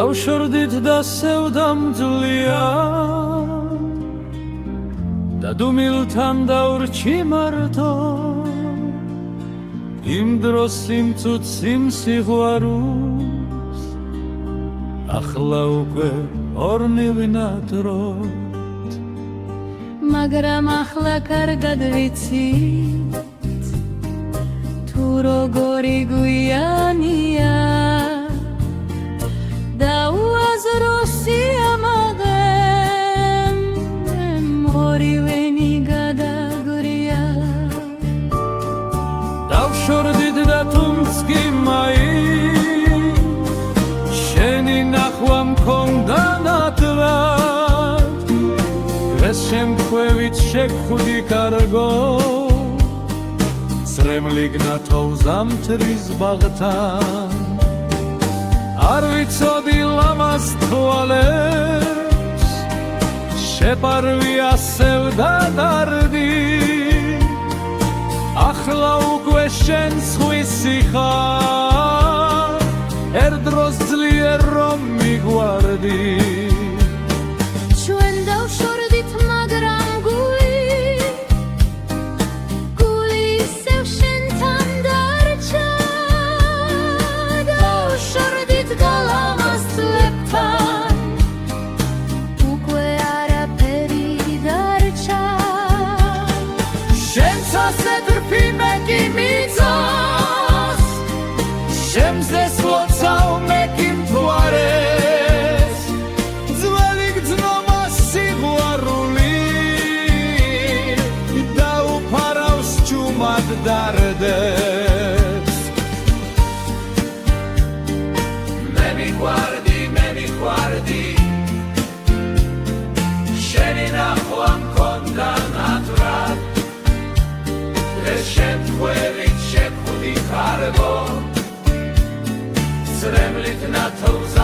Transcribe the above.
დავშორდით და სევდამძლია და დუმილთან დავრჩი მარტო იმ დროს სიმწუთ სიმსიყვარულს ახლა უკვე ორნი ვინატროთ მაგრამ ახლა კარგად ვიცით თუ როგორი გვიანია და უაზრო სიამაყე ორივენი გადაგვრია დავშორდით და თუმც კი მაინც შენი ნახვა მქონდა ნათლად დღეს შემთხვევით შეხვდი კარგო სრემლიგნათო ზამთრის ბაღთან არ ვიცოდი ლამას თვალებს შეპარვია სევდა დარდი ახლა უკვე შენ სხვისი ხარ ერთ დროს ძლიერ რომ მიგვარდი ჩვენ დავშორდით მაგრამ გული ისევ შენთან დარჩა დავშორდით გალამას თვლებთან უკვე არაფერი დარჩა შენც ასეთ რფიმე კი მიწოს შემზეს ლოცავ მე კი მთვარეს ძველი გრძნობა სიყვარული დაუფარავს ჩუმად დარდებს მე მიყვარდი შენი ნახვა მქონდა ნათვრად დღეს შემთხვევით შეხვდი კარგო სრემლით ნათლს